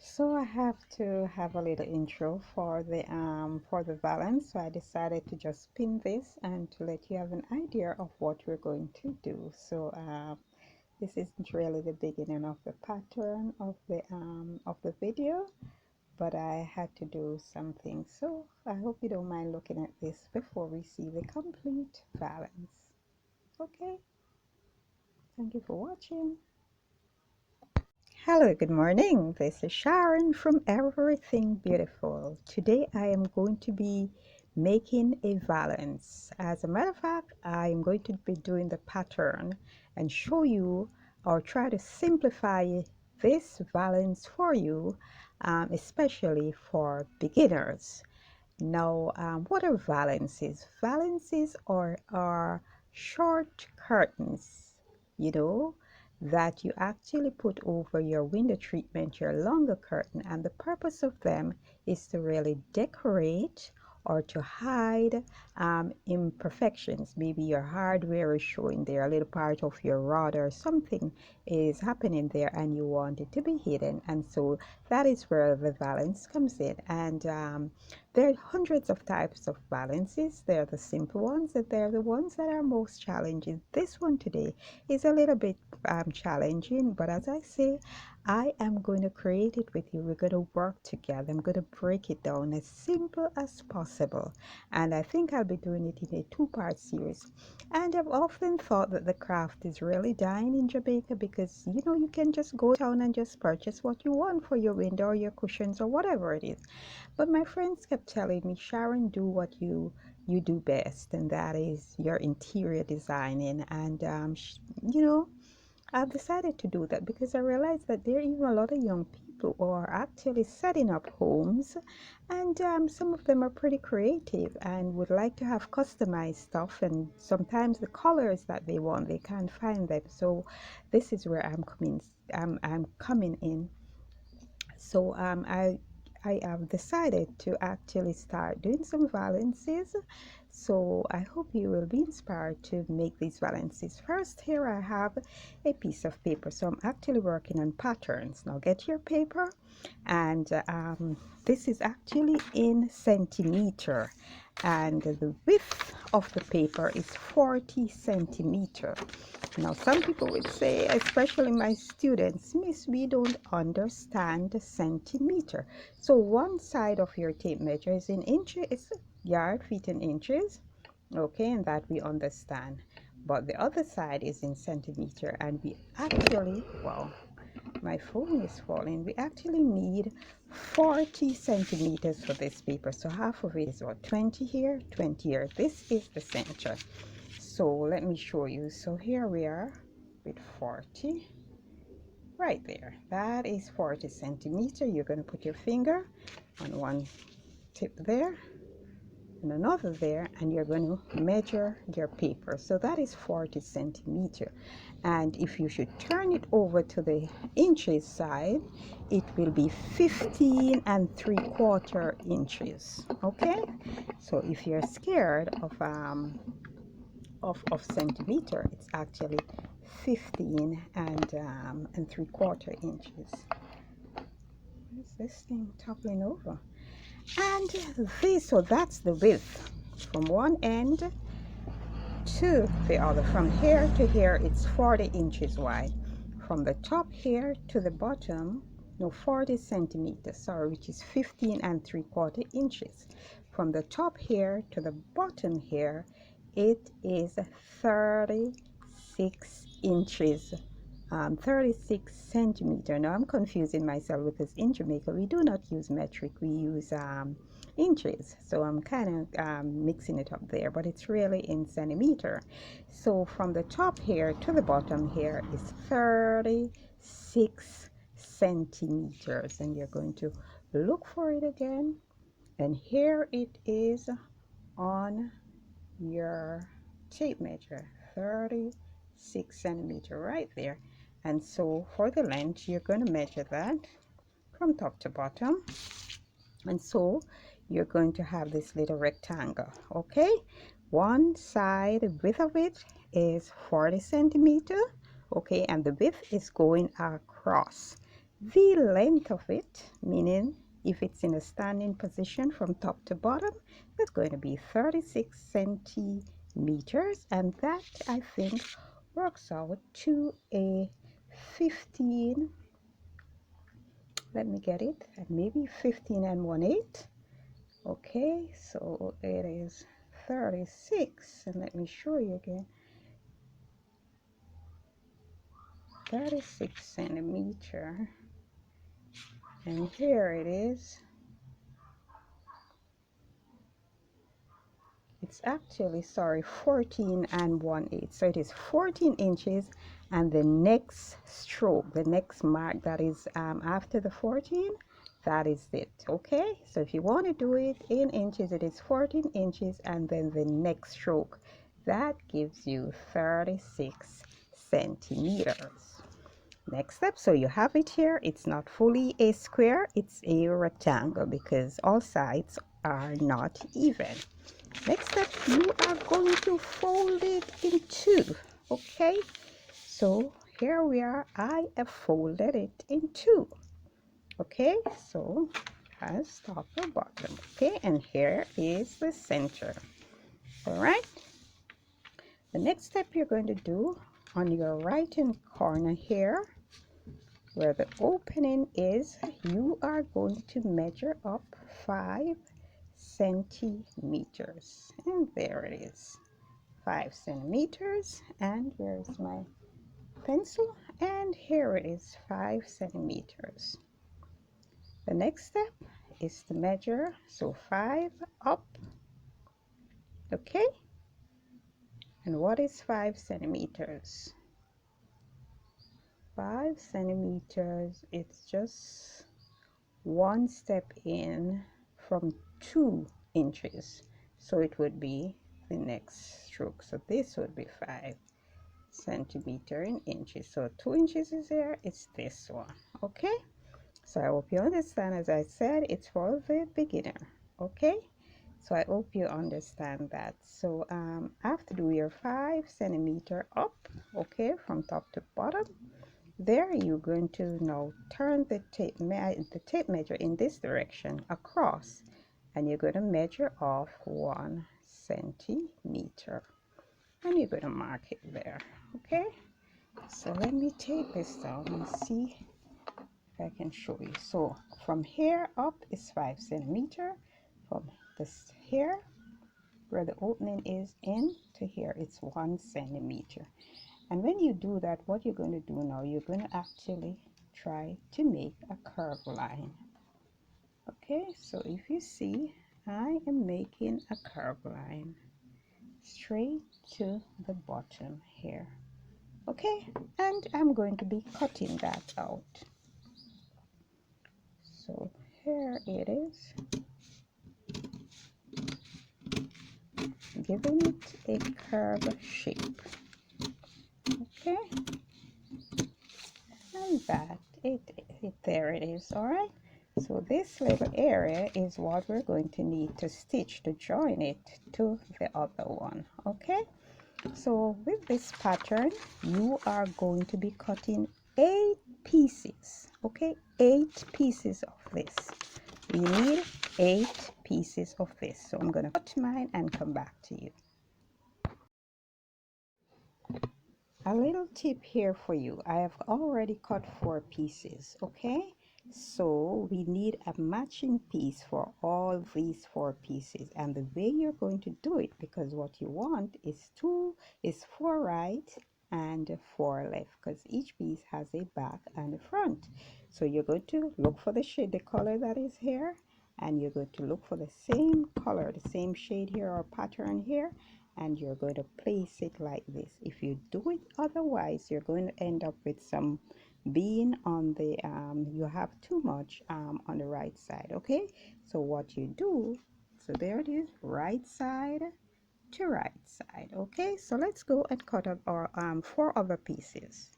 So I have to have a little intro for the valance. So I decided to just pin this and to let you have an idea of what we're going to do. So this isn't really the beginning of the pattern of the video, but I had to do something. So I hope you don't mind looking at this before we see the complete valance. Okay, thank you for watching. Hello, good morning. This is Sharon from Everything Beautiful. Today I am going to be making a valance. As a matter of fact, I am going to be doing the pattern and show you or try to simplify this valance for you, especially for beginners. Now, what are valances? Valances are short curtains, you know, that you actually put over your window treatment, your longer curtain, and the purpose of them is to really decorate or to hide imperfections. Maybe your hardware is showing there, a little part of your rod or something is happening there and you want it to be hidden, and so that is where the valance comes in. And there are hundreds of types of valances. There are the simple ones and they're the ones that are most challenging. This one today is a little bit challenging, but as I say, I am going to create it with you. We're going to work together. I'm going to break it down as simple as possible, and I think I'll be doing it in a two-part series. And I've often thought that the craft is really dying in Jamaica because you can just go down and just purchase what you want for your window or your cushions or whatever it is. But my friends kept telling me, Sharon, do what you do best, and that is your interior designing. And I've decided to do that because I realized that there are even a lot of young people who are actually setting up homes, and some of them are pretty creative and would like to have customized stuff, and sometimes the colors that they want, they can't find them. So this is where I'm coming in. So I have decided to actually start doing some valances. So I hope you will be inspired to make these valances. First, here I have a piece of paper. So I'm actually working on patterns. Now get your paper, and this is actually in centimeter, and the width of the paper is 40 centimeter. Now some people would say, especially my students, Miss, we don't understand the centimeter. So one side of your tape measure is in inches, yard, feet, and inches, okay, and that we understand, but the other side is in centimeter, and we actually, wow, my phone is falling, we actually need 40 centimeters for this paper. So half of it is what, 20 here, 20 here. This is the center. So let me show you. So here we are with 40 right there. That is 40 centimeter. You're going to put your finger on one tip there and another there, and you're going to measure your paper. So that is 40 centimeter. And if you should turn it over to the inches side, it will be 15 and 3/4 inches. Okay, so if you're scared of centimeter, it's actually 15 and 3/4 inches. What is this thing toppling over? And so that's the width from one end to the other. From here to here, it's 40 inches wide. From the top here to the bottom, no, 40 centimeters, sorry, which is 15 and 3/4 inches. From the top here to the bottom here, it is 36 inches, 36 centimeter. Now I'm confusing myself because in Jamaica we do not use metric, we use inches, so I'm kind of mixing it up there, but it's really in centimeter. So from the top here to the bottom here is 36 centimeters, and you're going to look for it again, and here it is on your tape measure, 36 centimeter right there. And so for the length, you're going to measure that from top to bottom, and so you're going to have this little rectangle. Okay, one side width of it is 40 centimeter, okay, and the width is going across. The length of it, meaning if it's in a standing position from top to bottom, that's going to be 36 centimeters, and that I think works out to a 15, let me get it, maybe 15 and 1/8. Okay, so it is 36, and let me show you again. 36 centimeter, and here it is. It's actually, sorry, 14 and 1/8. So it is 14 inches, and the next stroke, the next mark that is after the 14, that is it. Okay, so if you want to do it in inches, it is 14 inches, and then the next stroke, that gives you 36 centimeters. Next step, so you have it here. It's not fully a square, it's a rectangle because all sides are not even. Next step, you are going to fold it in two. Okay, so here we are. I have folded it in two. Okay, so as top and bottom. Okay, and here is the center. All right, the next step you're going to do on your right hand corner here, where the opening is, you are going to measure up 5 centimeters, and there it is, 5 centimeters. And where's my pencil? And here it is, 5 centimeters. The next step is to measure, so 5 up. Okay, and what is 5 centimeters? 5 centimeters, it's just one step in from 2 inches, so it would be the next stroke. So this would be 5 centimeter in inches, so 2 inches is there, it's this one. Okay, so I hope you understand. As I said, it's for the beginner. Okay, so I hope you understand that. So after do your 5 centimeter up, okay, from top to bottom, there you're going to now turn the tape measure in this direction across, and you're going to measure off 1 centimeter, and you're going to mark it there. Okay, so let me take this down and see if I can show you. So from here up is 5 centimeter, from this here where the opening is in to here, it's 1 centimeter. And when you do that, what you're going to do now, you're going to actually try to make a curved line. Okay, so if you see, I am making a curved line straight to the bottom here. Okay, and I'm going to be cutting that out. So here it is, giving it a curved shape. Okay, and that there it is. All right, so this little area is what we're going to need to stitch to join it to the other one. Okay, so with this pattern you are going to be cutting 8 pieces. Okay, 8 pieces of this. We need 8 pieces of this, so I'm going to cut mine and come back to you. A little tip here for you. I have already cut 4 pieces. Okay, so we need a matching piece for all these 4 pieces, and the way you're going to do it, because what you want is 4 right and 4 left, because each piece has a back and a front. So you're going to look for the shade, the color that is here, and you're going to look for the same color, the same shade here or pattern here, and you're going to place it like this. If you do it otherwise, you're going to end up with some being on the you have too much on the right side. Okay, so what you do, so there it is, right side to right side. Okay, so let's go and cut up our 4 other pieces.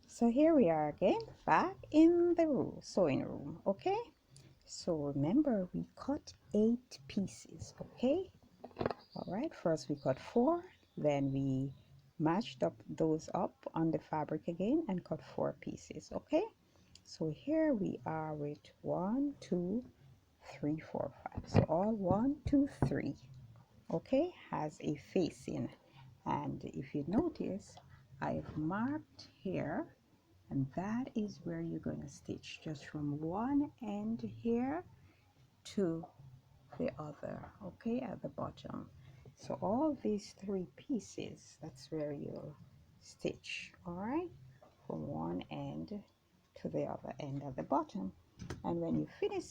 So here we are again, back in the room, sewing room. Okay, so remember we cut 8 pieces. Okay, all right, first we cut 4, then we matched up those up on the fabric again and cut 4 pieces. Okay, So here we are with 1, 2, 3, 4, 5. So all 1, 2, 3, okay, has a facing. And if you notice, I've marked here, and that is where you're going to stitch, just from one end here to the other, okay, at the bottom. So all these three pieces, that's where you'll stitch, all right, from one end to the other end at the bottom. And when you finish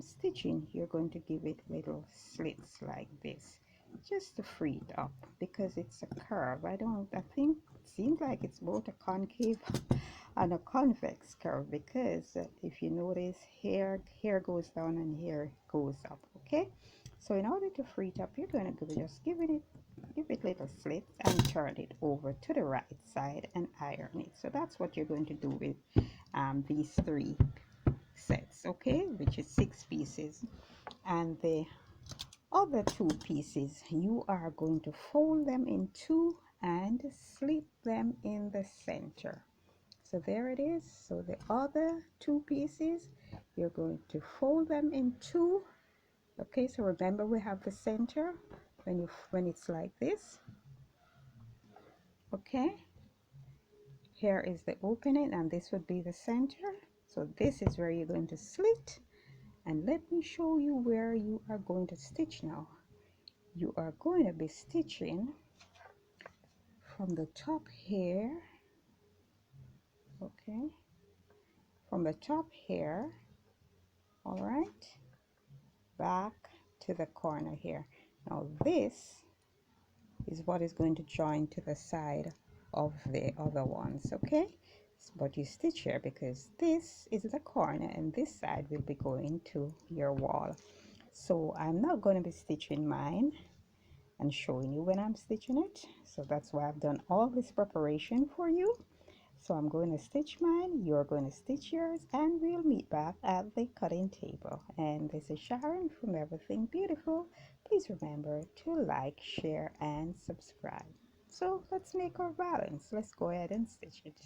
stitching, you're going to give it little slits like this, just to free it up, because it's a curve. I think it seems like it's both a concave and a convex curve, because if you notice, here goes down and here goes up, okay? So in order to free it up, you're going to just give it little slits and turn it over to the right side and iron it. So that's what you're going to do with these three sets, okay, which is 6 pieces. And the other 2 pieces, you are going to fold them in 2 and slip them in the center. So there it is. So the other 2 pieces, you're going to fold them in 2. Okay, so remember we have the center when it's like this. Okay, here is the opening, and this would be the center. So this is where you're going to slit, and let me show you where you are going to stitch now. You are going to be stitching from the top here, okay, from the top here, all right, back to the corner here. Now this is what is going to join to the side of the other ones, okay? But you stitch here because this is the corner and this side will be going to your wall. So I'm not going to be stitching mine and showing you when I'm stitching it. So that's why I've done all this preparation for you. So I'm going to stitch mine, you're going to stitch yours, and we'll meet back at the cutting table. And this is Sharon from Everything Beautiful. Please remember to like, share, and subscribe. So let's make our valance. Let's go ahead and stitch it.